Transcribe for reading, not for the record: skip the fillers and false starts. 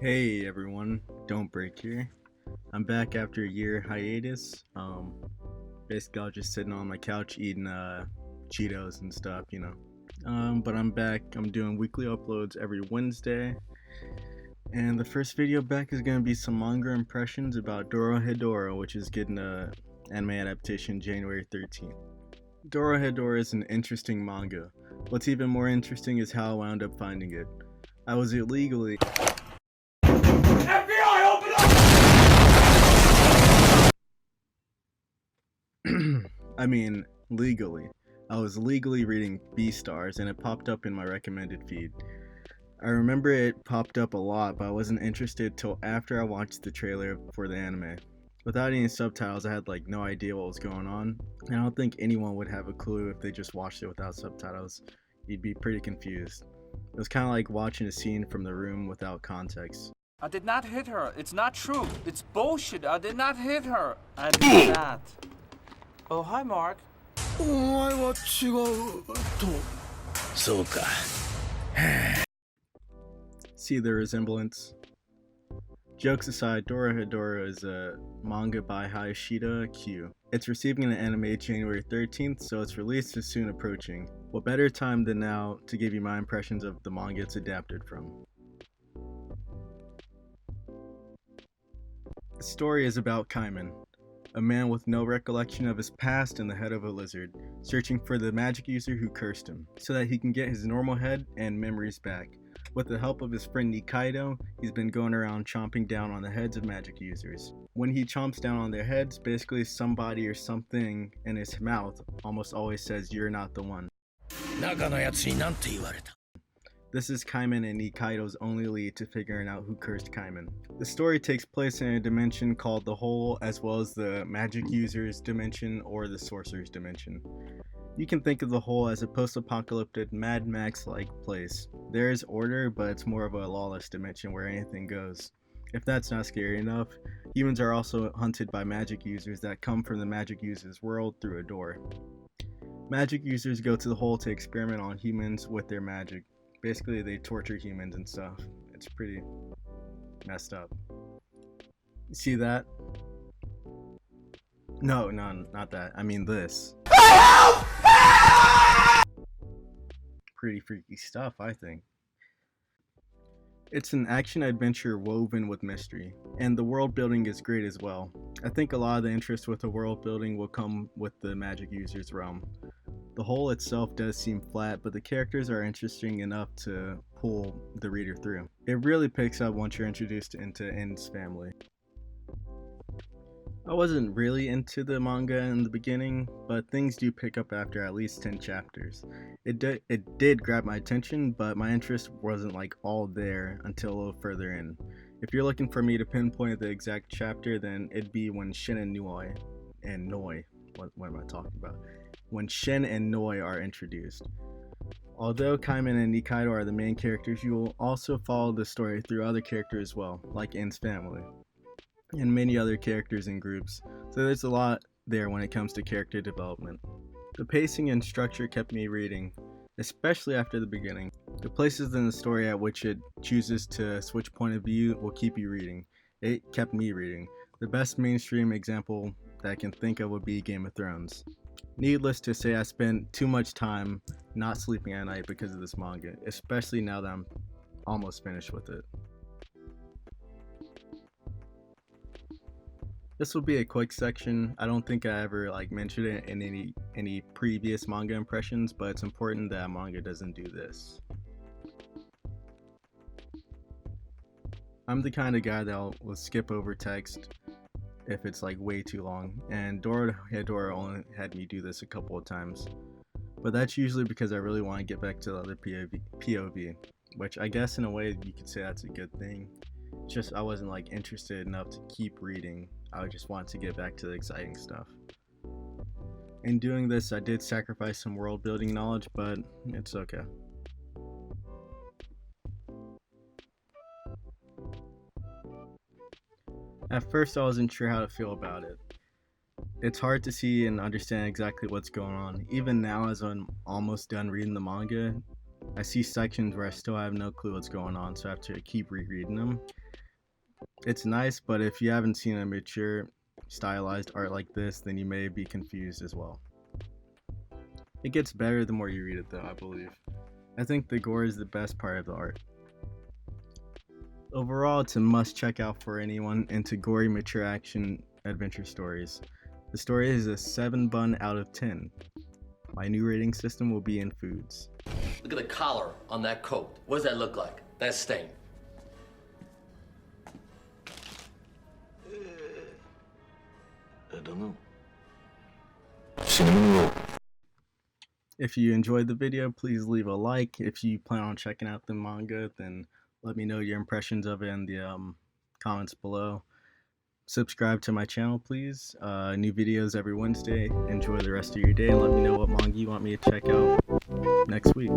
Hey everyone, Don't Break here. I'm back after a year hiatus. Basically, I was just sitting on my couch eating Cheetos and stuff. But I'm back. I'm doing weekly uploads every Wednesday. And the first video back is gonna be some manga impressions about Dorohedoro, which is getting a anime adaptation January 13th. Dorohedoro is an interesting manga. What's even more interesting is how I wound up finding it. I was illegally FBI, open up! legally. I was legally reading B-Stars and it popped up in my recommended feed. I remember it popped up a lot, but I wasn't interested till after I watched the trailer for the anime. Without any subtitles, I had no idea what was going on. And I don't think anyone would have a clue if they just watched it without subtitles. You'd be pretty confused. It was kind of like watching a scene from The Room without context. I did not hit her. It's not true. It's bullshit. I did not hit her. I did not. Oh, hi, Mark. お前は違うと。そうか。See the resemblance? Jokes aside, Dorohedoro is a manga by Hayashida Q. It's receiving an anime January 13th, so its release is soon approaching. What better time than now to give you my impressions of the manga it's adapted from. The story is about Kaiman, a man with no recollection of his past and the head of a lizard, searching for the magic user who cursed him, so that he can get his normal head and memories back. With the help of his friend Nikaido, he's been going around chomping down on the heads of magic users. When he chomps down on their heads, basically somebody or something in his mouth almost always says, "You're not the one." 中のやつになんて言われた。 This is Kaiman and Nikaido's only lead to figuring out who cursed Kaiman. The story takes place in a dimension called the Hole, as well as the Magic User's dimension or the Sorcerer's dimension. You can think of the Hole as a post-apocalyptic Mad Max-like place. There is order, but it's more of a lawless dimension where anything goes. If that's not scary enough, humans are also hunted by magic users that come from the magic user's world through a door. Magic users go to the Hole to experiment on humans with their magic. Basically, they torture humans and stuff. It's pretty messed up. See that? No, not that. I mean this. Pretty freaky stuff, I think. It's an action adventure woven with mystery, and the world building is great as well. I think a lot of the interest with the world building will come with the magic user's realm. The whole itself does seem flat, but the characters are interesting enough to pull the reader through. It really picks up once you're introduced into N's family. I wasn't really into the manga in the beginning, but things do pick up after at least 10 chapters. It did grab my attention, but my interest wasn't all there until a little further in. If you're looking for me to pinpoint the exact chapter, then it'd be when Shin and Noi, what am I talking about? When Shin and Noi are introduced. Although Kaiman and Nikaido are the main characters, you will also follow the story through other characters as well, like N's family, and many other characters and groups, so there's a lot there when it comes to character development. The pacing and structure kept me reading, especially after the beginning. The places in the story at which it chooses to switch point of view will keep you reading. It kept me reading. The best mainstream example that I can think of would be Game of Thrones. Needless to say, I spent too much time not sleeping at night because of this manga, especially now that I'm almost finished with it. This will be a quick section. I don't think I ever mentioned it in any previous manga impressions, but it's important that manga doesn't do this. I'm the kind of guy that will skip over text if it's way too long, and Dorohedoro only had me do this a couple of times. But that's usually because I really want to get back to the other POV, which I guess in a way you could say that's a good thing. It's just I wasn't interested enough to keep reading. I just want to get back to the exciting stuff. In doing this, I did sacrifice some world building knowledge, but it's okay. At first, I wasn't sure how to feel about it. It's hard to see and understand exactly what's going on. Even now, as I'm almost done reading the manga, I see sections where I still have no clue what's going on, so I have to keep rereading them. It's nice, but if you haven't seen a mature, stylized art like this, then you may be confused as well. It gets better the more you read it though, I believe. I think the gore is the best part of the art. Overall, it's a must check out for anyone into gory mature action adventure stories. The story is a 7 bun out of 10. My new rating system will be in foods. Look at the collar on that coat. What does that look like? That stain. I don't know. If you enjoyed the video, please leave a like. If you plan on checking out the manga, then let me know your impressions of it in the comments below. Subscribe to my channel, please. New videos every Wednesday. Enjoy the rest of your day. Let me know what manga you want me to check out next week.